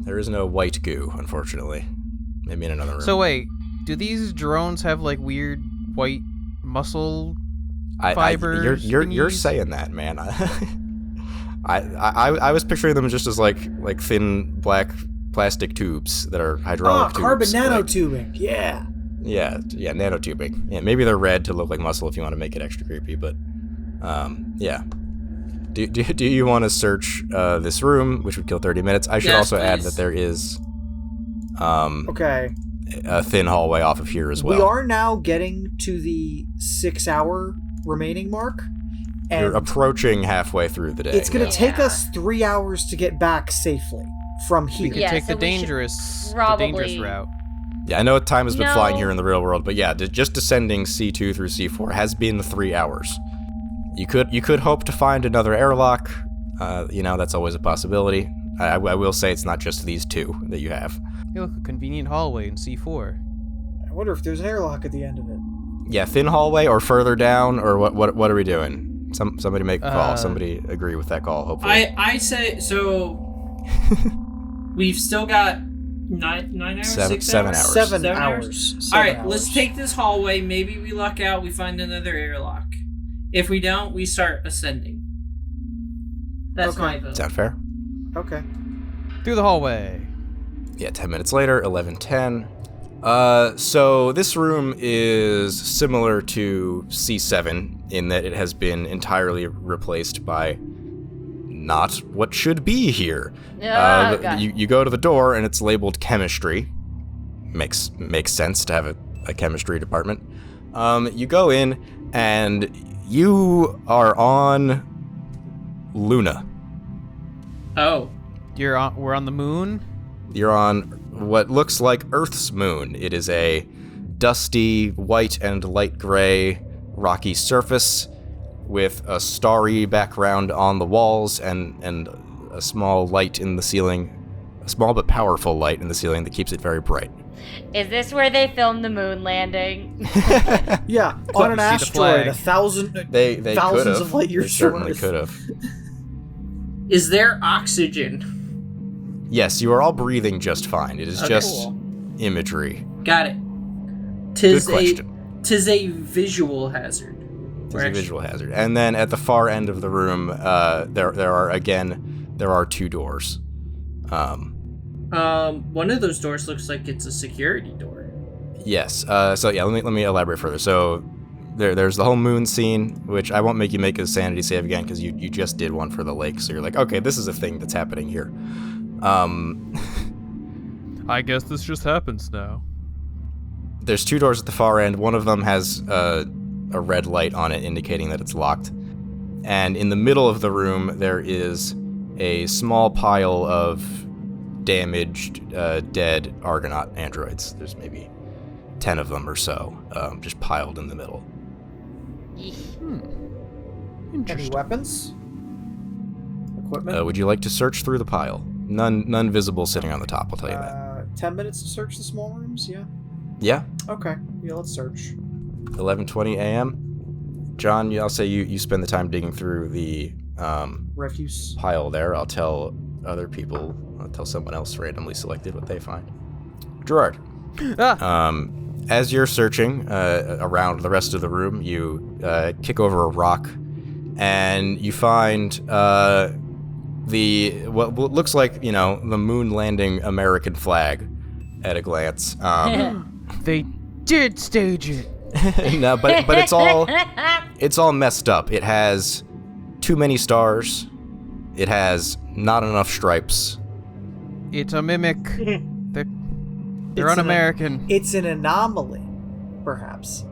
There is no white goo, unfortunately. Maybe in another room. So wait, do these drones have like weird white muscle fibers? You're thingies? saying that, man. I was picturing them just as like thin black plastic tubes that are hydraulic tubes. Carbon like- nanotubing. Yeah. Yeah, nanotubing. Yeah, maybe they're red to look like muscle if you want to make it extra creepy, but yeah. Do you want to search this room, which would kill 30 minutes? I should Yes, also add please. that there is Okay. a thin hallway off of here as well. We are now getting to the 6-hour remaining mark. And You're approaching halfway through the day. it's going to yeah. take us 3 hours to get back safely from We here. could Yeah, take so the we should dangerous probably- route. Yeah, I know time has been No. flying here in the real world, but yeah, just descending C2 through C4 has been 3 hours. You could hope to find another airlock. That's always a possibility. I will say it's not just these two that you have. Hey, look, a convenient hallway in C4. I wonder if there's an airlock at the end of it. Yeah, thin hallway or further down, or what are we doing? Somebody make a call. Uh, Somebody agree with that call, hopefully. I say so. We've still got 9 hours, 6 7 hours, hours. 7 7 hours. All right, 7 let's hours. take this hallway. Maybe we luck out. We find another airlock. If we don't, we start ascending. That's Okay. my vote. Sound fair? Okay. Through the hallway. Yeah, 10 minutes later, 11:10. So this room is similar to C7 in that it has been entirely replaced by not what should be here. Oh, God. You go to the door and it's labeled chemistry. Makes sense to have a chemistry department. You go in and you are on Luna. Oh, We're on the moon. You're on what looks like Earth's moon. It is a dusty, white and light gray, rocky surface with a starry background on the walls and a small light in the ceiling. A small but powerful light in the ceiling that keeps it very bright. Is this where they filmed the moon landing? Yeah, Let on an me see the asteroid, flag. 1,000, They thousands could've. of light They years certainly worth. could have. is there oxygen? Yes, you are all breathing just fine. It is Okay. just Cool. imagery. Got it. Good question. Tis a visual hazard. It's a visual hazard. And then at the far end of the room, there are two doors. One of those doors looks like it's a security door. Yes. So yeah, let me elaborate further. So there's the whole moon scene, which I won't make you make a sanity save again because you just did one for the lake. So you're like, okay, this is a thing that's happening here. I guess this just happens now. There's two doors at the far end. One of them has a red light on it indicating that it's locked. And in the middle of the room, there is a small pile of damaged, dead Argonaut androids. There's maybe 10 of them or so, just piled in the middle. Any Interesting. weapons? Equipment? Would you like to search through the pile? None visible sitting on the top, I'll tell you that. 10 minutes to search the small rooms? Yeah. Yeah, Okay. Yeah, let's search. 11:20 a.m. John, I'll say you spend the time digging through the Refuse. pile there. I'll tell other people, I'll tell someone else randomly selected what they find. Gerard. Ah! As you're searching around the rest of the room, you kick over a rock, and you find what looks like, you know, the moon landing American flag at a glance. They did stage it. No, but it's all messed up. It has too many stars. It has not enough stripes. It's a mimic. They're It's un-American. It's an anomaly, perhaps.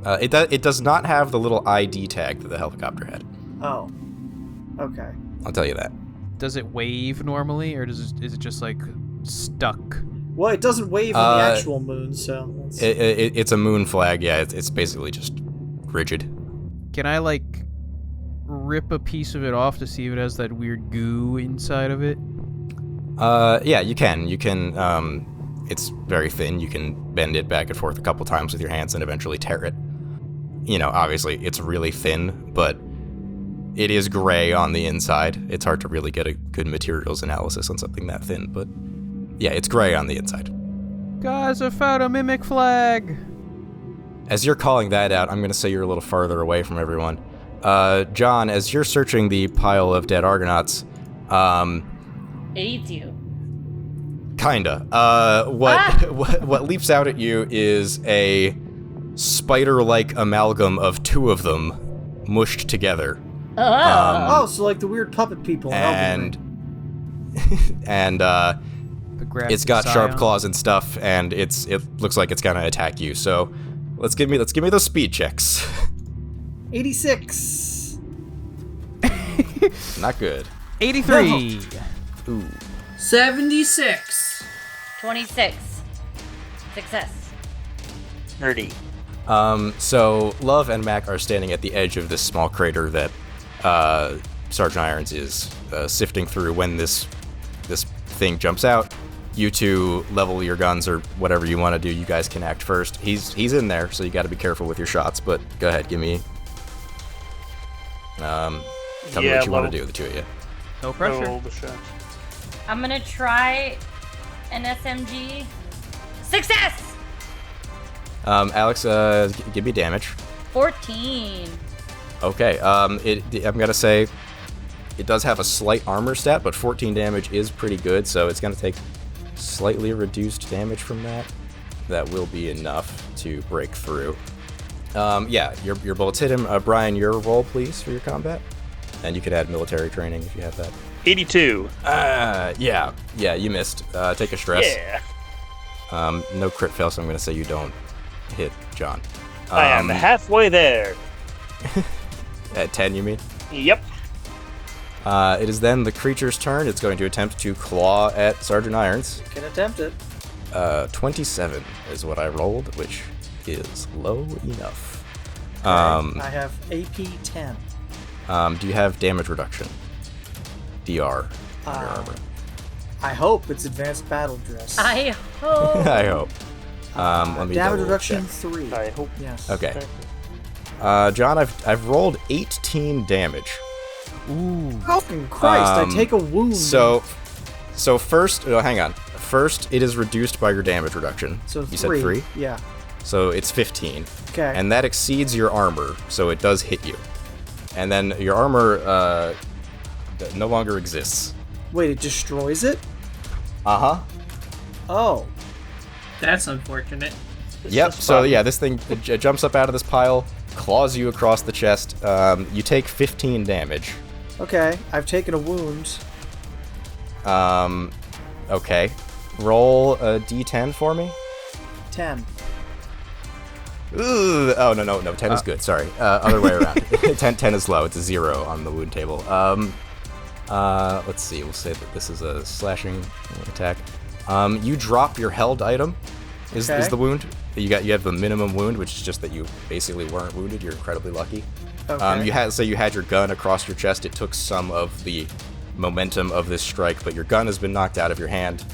It does not have the little ID tag that the helicopter had. Oh. Okay. I'll tell you that. Does it wave normally, or is it just like stuck? Well, it doesn't wave on the actual moon, so... It's a moon flag, yeah. It's basically just rigid. Can I like rip a piece of it off to see if it has that weird goo inside of it? Yeah, you can. You can, it's very thin. You can bend it back and forth a couple times with your hands and eventually tear it. You know, obviously, it's really thin, but it is gray on the inside. It's hard to really get a good materials analysis on something that thin, but yeah, it's gray on the inside. Guys, I found a mimic flag! As you're calling that out, I'm going to say you're a little farther away from everyone. John, as you're searching the pile of dead Argonauts, It eats you. kinda. What leaps out at you is a spider-like amalgam of two of them mushed together. Oh, so like the weird puppet people in Elden Ring. And it's got sharp claws and stuff, and it looks like it's gonna attack you. So let's give me those speed checks. 86. Not good. 83. Ooh. 76. 26. Success. 30. So Love and Mac are standing at the edge of this small crater that Sergeant Irons is sifting through when this thing jumps out. You two level your guns or whatever you want to do. You guys can act first. He's in there, so you got to be careful with your shots. But go ahead, give me. Tell me what you want to do, the two of you. No pressure. Roll the shots. I'm gonna try an SMG. Success! Alex, give me damage. 14. Okay. I'm gonna say it does have a slight armor stat, but 14 damage is pretty good. So it's gonna take slightly reduced damage from that. That will be enough to break through. Yeah, your bullets hit him. Brian, your roll, please, for your combat. And you could add military training if you have that. 82. Yeah, you missed. Take a stress. Yeah. No crit fail, so I'm going to say you don't hit John. I am halfway there. At 10, you mean? Yep. It is then the creature's turn. It's going to attempt to claw at Sergeant Irons. You can attempt it. 27 is what I rolled, which is low enough. Okay, I have AP 10. Do you have damage reduction? DR on your armor. I hope it's advanced battle dress. I hope. I hope. Let me damage double reduction check. 3. I hope. Yes. Okay. John, I've rolled 18 damage. Ooh. Fucking Christ! I take a wound. So first, hang on. First, it is reduced by your damage reduction. So you 3. said 3. Yeah. So it's 15. Okay. And that exceeds your armor, so it does hit you. And then your armor no longer exists. Wait, it destroys it? Uh-huh. Oh. That's unfortunate. Yep, so yeah, this thing jumps up out of this pile, claws you across the chest. You take 15 damage. Okay, I've taken a wound. Okay. Roll a d10 for me. 10. Ooh, oh, no, 10 is good, sorry. Other way around. 10 is low, it's a 0 on the wound table. Let's see, we'll say that this is a slashing attack. You drop your held item, is the wound. You have the minimum wound, which is just that you basically weren't wounded, you're incredibly lucky. Okay. You had your gun across your chest, it took some of the momentum of this strike, but your gun has been knocked out of your hand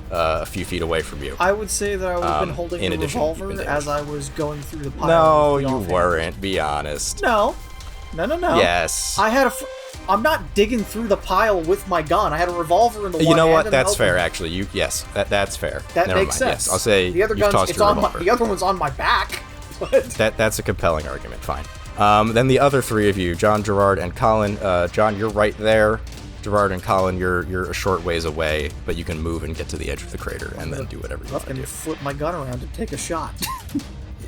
a few feet away from you. I would say that I would have been holding in the addition, you've revolver been as I was going through the pile. No, with the you offhand. weren't, be honest. No. Yes. I had I'm not digging through the pile with my gun. I had a revolver in the one hand. You know what? and That's an fair, open. actually. That's fair. That Never makes mind. sense. Yes, I'll say the other you've gun's tossed it's your on revolver. the other one's on my back. But That's a compelling argument. Fine. Then the other three of you, John, Gerard, and Colin. John, you're right there. Gerard and Colin, you're a short ways away, but you can move and get to the edge of the crater and then do whatever you want to and do. flip my gun around and take a shot.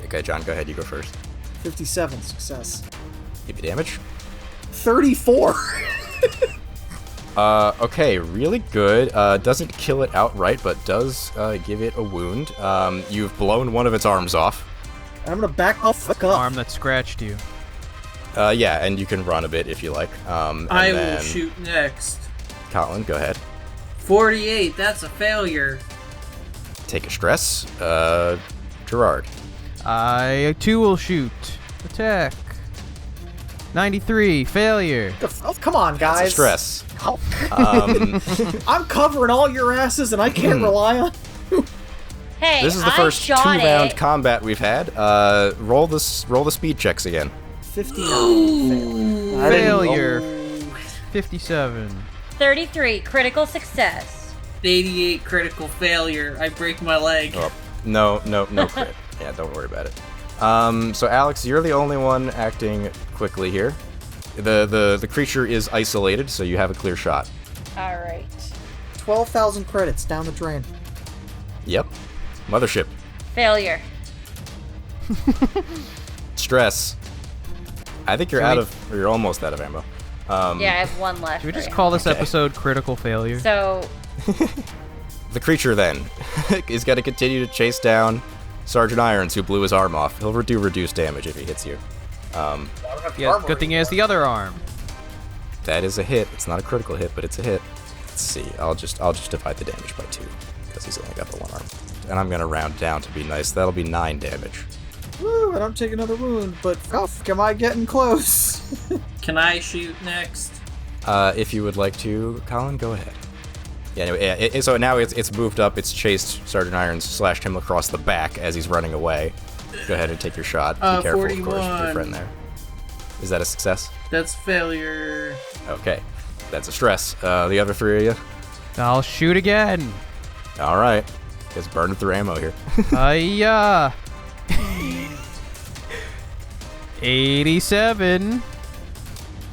Okay, John, go ahead. You go first. 57 success. Give me damage. 34. Okay, really good. Doesn't kill it outright, but does give it a wound. You've blown one of its arms off. I'm gonna back the fuck up. Arm that scratched you. Yeah, and you can run a bit if you like. I will shoot next. Colin, go ahead. 48, that's a failure. Take a stress. Gerard. I too will shoot. Attack. 93, failure. Oh, come on, guys. That's a stress. Oh. I'm covering all your asses, and I can't rely on. Hey, This is the I first shot 2-round it. combat we've had. Roll the speed checks again. 59. Failure. 57. 33, critical success. 88, critical failure. I break my leg. Oh, no crit. Yeah, don't worry about it. So Alex, you're the only one acting quickly here. The creature is isolated, so you have a clear shot. Alright. 12,000 credits down the drain. Yep. Mothership. Failure. Stress. I think you're you're almost out of ammo. Yeah, I have one left. Should we just for you. call this episode critical failure? So, The creature then is going to continue to chase down Sergeant Irons, who blew his arm off. He'll do reduced damage if he hits you. Yeah, good thing he has the other arm. That is a hit. It's not a critical hit, but it's a hit. Let's see. I'll just divide the damage by 2 because he's only got the one arm. And I'm gonna round down to be nice. That'll be 9 damage. Woo, I don't take another wound, but fuck, am I getting close? Can I shoot next? If you would like to, Colin, go ahead. Yeah. Anyway, so now it's moved up. It's chased Sergeant Irons, slashed him across the back as he's running away. Go ahead and take your shot. Be careful, 41. of course, with your friend there. Is that a success? That's failure. Okay, that's a stress. The other 3 of you. I'll shoot again. All right. It's burning through ammo here. Hiya. 87.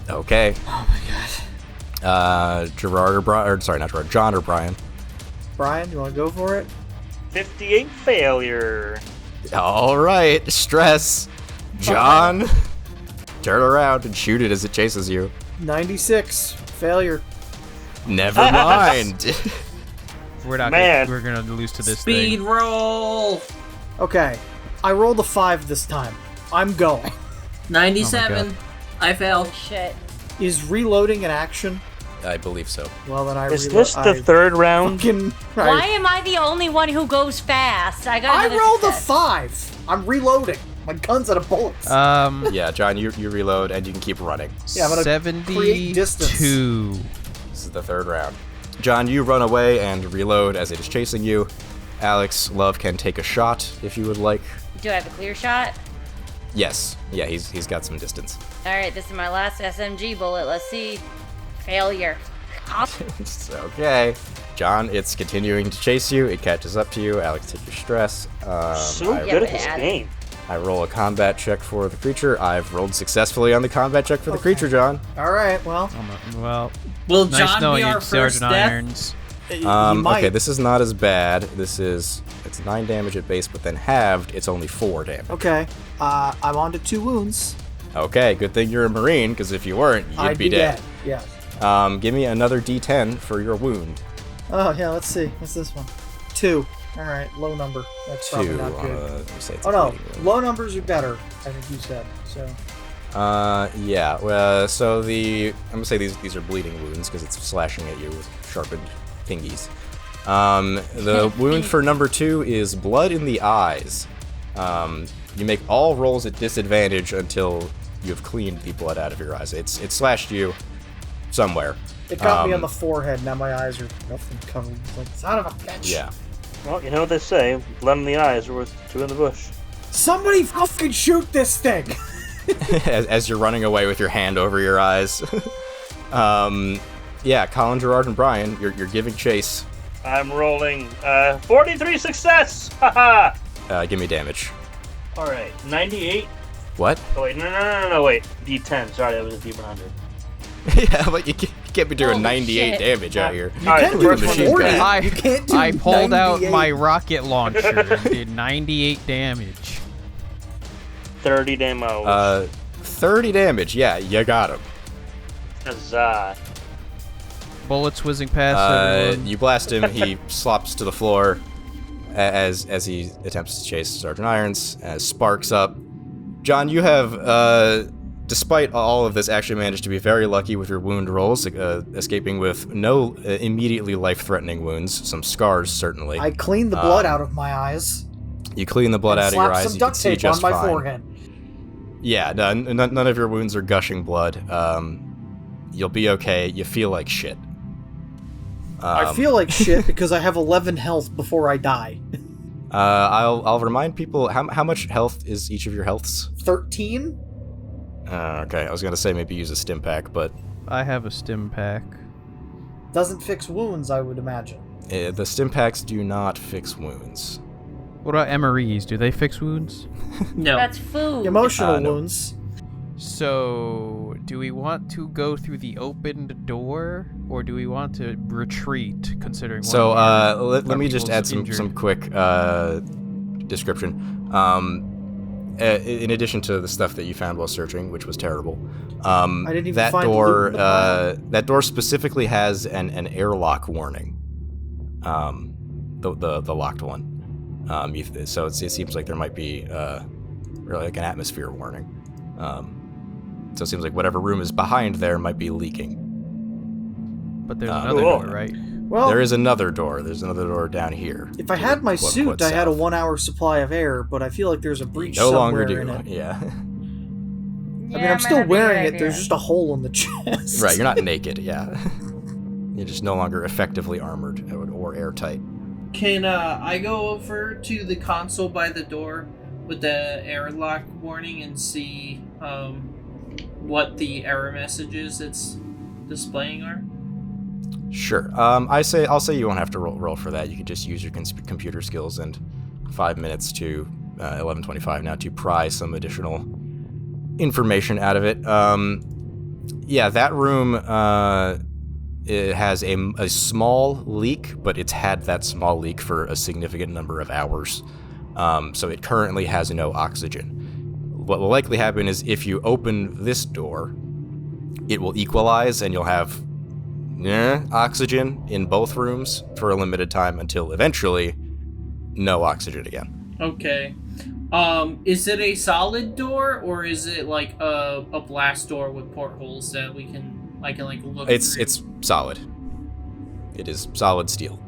Okay. Oh my god. Gerard or Brian, or sorry, not Gerard, John or Brian. Brian, you want to go for it? 58 failure. All right, stress. John, turn around and shoot it as it chases you. 96. Failure. Never mind. We're not. Man. We're gonna lose to this Speed thing. roll. Okay. I rolled a 5 this time. I'm going. 97. God. I oh failed. shit. Is reloading an action? I believe so. Well, then I Is this the third round? Why am I the only one who goes fast? I got I another rolled a success. 5. I'm reloading. My gun's out of bullets. Yeah, John, you reload and you can keep running. Yeah, I'm gonna create distance. 72. This is the 3rd round. John, you run away and reload as it is chasing you. Alex, Love can take a shot if you would like. Do I have a clear shot? Yes. Yeah, he's got some distance. Alright, this is my last SMG bullet. Let's see. Failure. It's okay. John, it's continuing to chase you. It catches up to you. Alex, take your stress. So I, good at this bad. game. I roll a combat check for the creature. I've rolled successfully on the combat check for the creature, John. All right, well, Well, Will nice John knowing be you, our first Sergeant death? Irons. you might. Okay, this is not as bad. It's 9 damage at base, but then halved, it's only 4 damage. Okay, I'm on to 2 wounds. Okay, good thing you're a Marine, because if you weren't, you'd I'd be dead. Yeah. Give me another D10 for your wound. Oh, yeah, let's see. What's this one? 2. All right, low number. That's probably 2 not on good. let me say it's Oh, a no. bleeding wound. Low numbers are better, I think you said. So, Yeah. Well, so I'm gonna say these are bleeding wounds because it's slashing at you with sharpened fingies. The wound for number 2 is blood in the eyes. You make all rolls at disadvantage until you have cleaned the blood out of your eyes. It slashed you somewhere. it got me on the forehead. Now my eyes are nothing covered. It's like, son of a bitch. Yeah. Well, you know what they say. Blood in the eyes are worth 2 in the bush. Somebody fucking shoot this thing! as you're running away with your hand over your eyes. Yeah, Colin, Gerard, and Brian, you're giving chase. I'm rolling 43 success! Haha! Give me damage. Alright, 98. What? Oh, wait, no, wait. D10. Sorry, that was a D100. Yeah, but you can't be doing Holy 98 shit. damage out here. You Alright, can't the do first one is 40. bad. You can't do I pulled out 98. my rocket launcher and did 98 damage. 30 damage. 30 damage. Yeah, you got him. Huzzah. Bullets whizzing past everyone. You blast him. He slops to the floor as he attempts to chase Sergeant Irons. Sparks up. John, you have, despite all of this, actually managed to be very lucky with your wound rolls, escaping with no immediately life-threatening wounds. Some scars, certainly. I cleaned the blood out of my eyes. You clean the blood and out of your slapped eyes. some You can duct see tape just on my fine. forehead. Yeah, none of your wounds are gushing blood. You'll be okay. You feel like shit. I feel like shit because I have 11 health before I die. I'll remind people how much health is each of your healths. 13? Okay, I was gonna say maybe use a stim pack, but I have a stim pack. Doesn't fix wounds, I would imagine. the stim packs do not fix wounds. What about MREs? Do they fix wounds? No. That's food. Emotional No. wounds. So, do we want to go through the opened door, or do we want to retreat, considering So one of our let me just add people's some injured? quick description. In addition to the stuff that you found while searching, which was terrible, I didn't even that find door loot in the pile. that door specifically has an airlock warning. The locked one. So it seems like there might be really like an atmosphere warning. So it seems like whatever room is behind there might be leaking. But there's Oh. another Cool. door, right? Well, There is another door. There's another door down here. if I had my Quote, suit, unquote, I had a south. 1-hour supply of air, but I feel like there's a breach No somewhere longer do. in it. Yeah. Yeah, I mean, I'm might still not be a wearing good it. There's idea. just a hole in the chest. Right, you're not naked, yeah. You're just no longer effectively armored or airtight. Can I go over to the console by the door with the airlock warning and see what the error messages it's displaying are? Sure. I'll say you won't have to roll for that. You can just use your computer skills and 5 minutes to 11:25 now to pry some additional information out of it. Yeah, that room it has a small leak, but it's had that small leak for a significant number of hours. So it currently has no oxygen. What will likely happen is if you open this door, it will equalize and you'll have oxygen in both rooms for a limited time until eventually no oxygen again. Okay. Is it a solid door or is it like a blast door with portholes that I can look It's through? solid. It is solid steel.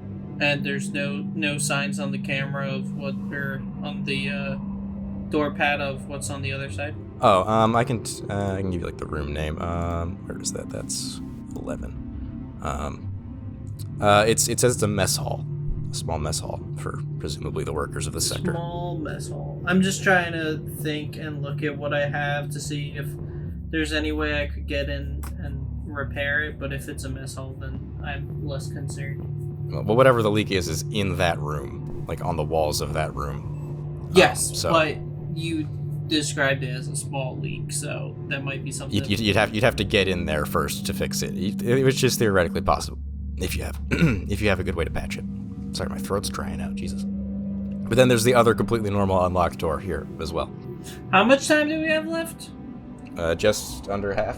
And there's no signs on the camera of what or on the door pad of what's on the other side. Oh, I can give you like the room name. Where is that? That's 11. It says it's a mess hall, a small mess hall for presumably the workers of the sector. Small mess hall. I'm just trying to think and look at what I have to see if there's any way I could get in and repair it. But if it's a mess hall, then I'm less concerned. Well, whatever the leak is in that room, like on the walls of that room. Yes, so but you described it as a small leak, so that might be something. you'd have to get in there first to fix it. It was just theoretically possible if you have if you have a good way to patch it. Sorry, my throat's drying out. Jesus. But then there's the other completely normal unlocked door here as well. How much time do we have left? Just under half.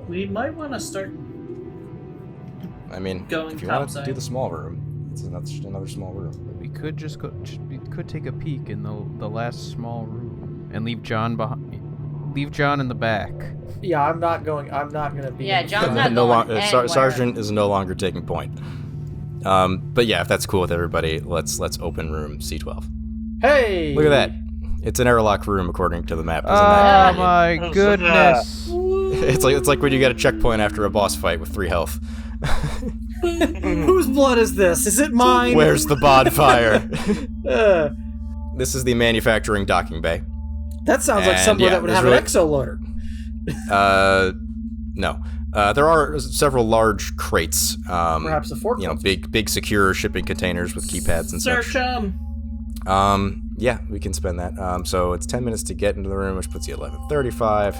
We might want to start. I mean, Going if you want to topside. do the small room, it's another small room. We could just go. We could take a peek in the last small room and leave John behind. Leave John in the back. Yeah, I'm not gonna be. Yeah, in- John's not No going longer, anywhere. Sergeant is no longer taking point. But yeah, if that's cool with everybody, let's open room C12. Hey! Look at that. It's an airlock room according to the map. Isn't Oh that? my goodness! It's like when you get a checkpoint after a boss fight with 3 health. Whose blood is this? Is it mine? Where's the bonfire? Uh, This is the manufacturing docking bay. that sounds like And, somewhere yeah, that would there's have really- an exo loader. No. There are several large crates. Perhaps a forklift. Big secure shipping containers with keypads and Search such. them. We can spend that. So it's 10 minutes to get into the room, which puts you at 11:35,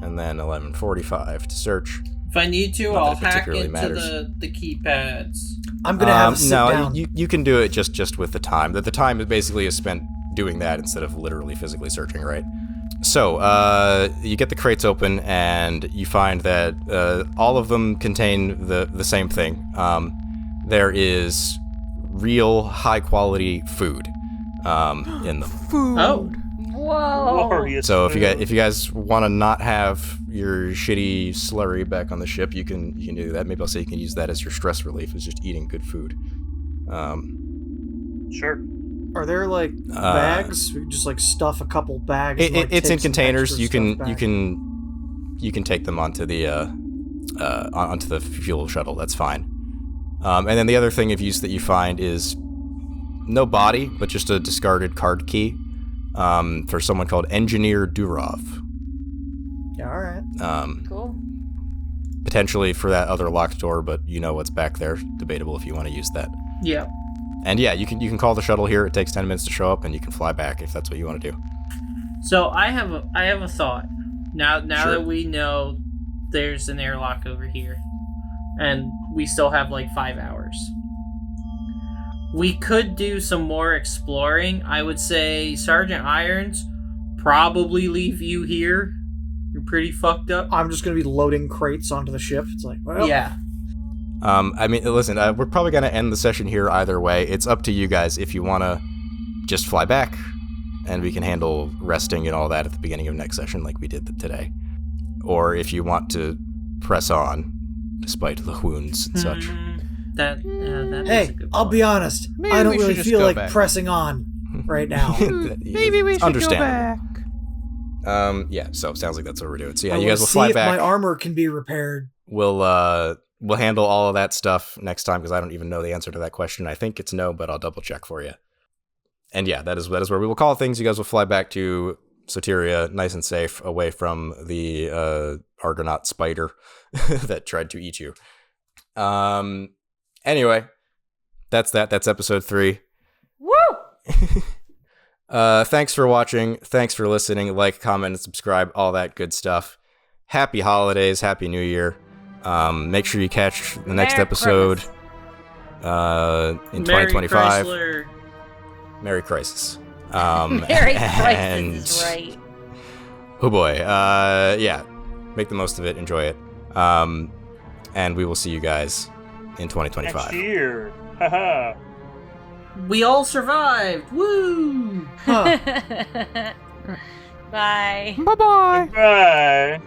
and then 11:45 to search. If I need to, Not that I'll it hack particularly into matters. the keypads. I'm gonna have a sit down. You can do it just with the time. The time basically is spent doing that instead of literally physically searching, right? So, you get the crates open, and you find that all of them contain the same thing. There is real high-quality food in them. Food. Oh. Whoa. Glorious So if food. you guys want to not have your shitty slurry back on the ship, you can do that. Maybe I'll say you can use that as your stress relief, is just eating good food. Sure. Are there like bags? We can just like stuff a couple bags. and, like, It's take in some containers. extra You can stuff you can take them onto the fuel shuttle. That's fine. And then the other thing of use that you find is no body, but just a discarded card key for someone called Engineer Durov. Yeah, all right. Cool. Potentially for that other locked door, but you know what's back there. Debatable if you want to use that. Yeah. And yeah, you can call the shuttle here. It takes 10 minutes to show up, and you can fly back if that's what you want to do. So I have a thought. Now Sure. that we know there's an airlock over here, and we still have like 5 hours, we could do some more exploring. I would say Sergeant Irons, probably leave you here. You're pretty fucked up. I'm just gonna be loading crates onto the ship. It's like, well, Yeah. Listen, we're probably going to end the session here either way. It's up to you guys if you want to just fly back, and we can handle resting and all that at the beginning of next session like we did today. Or if you want to press on, despite the wounds and such. That is a Hey, good I'll point. be honest. Maybe I don't we should really just feel go like back. pressing on right now. Maybe we should go Understandable. back. Yeah, so sounds like that's what we're doing. So yeah, I you wanna guys will see fly if back. my armor can be repaired. We'll handle all of that stuff next time because I don't even know the answer to that question. I think it's no, but I'll double check for you. And yeah, that is where we will call things. You guys will fly back to Soteria, nice and safe, away from the Argonaut spider that tried to eat you. Anyway, that's that. That's episode 3. Woo! Thanks for watching. Thanks for listening. Like, comment, and subscribe. All that good stuff. Happy holidays. Happy New Year. Make sure you catch the next Merry episode Christmas. in Merry 2025. Chrysler. Merry Crisis. Merry and- Christmas is right. Oh boy. Yeah. Make the most of it. Enjoy it. And we will see you guys in 2025. Next year. Haha. We all survived. Woo! Huh. Bye. Bye-bye. Bye.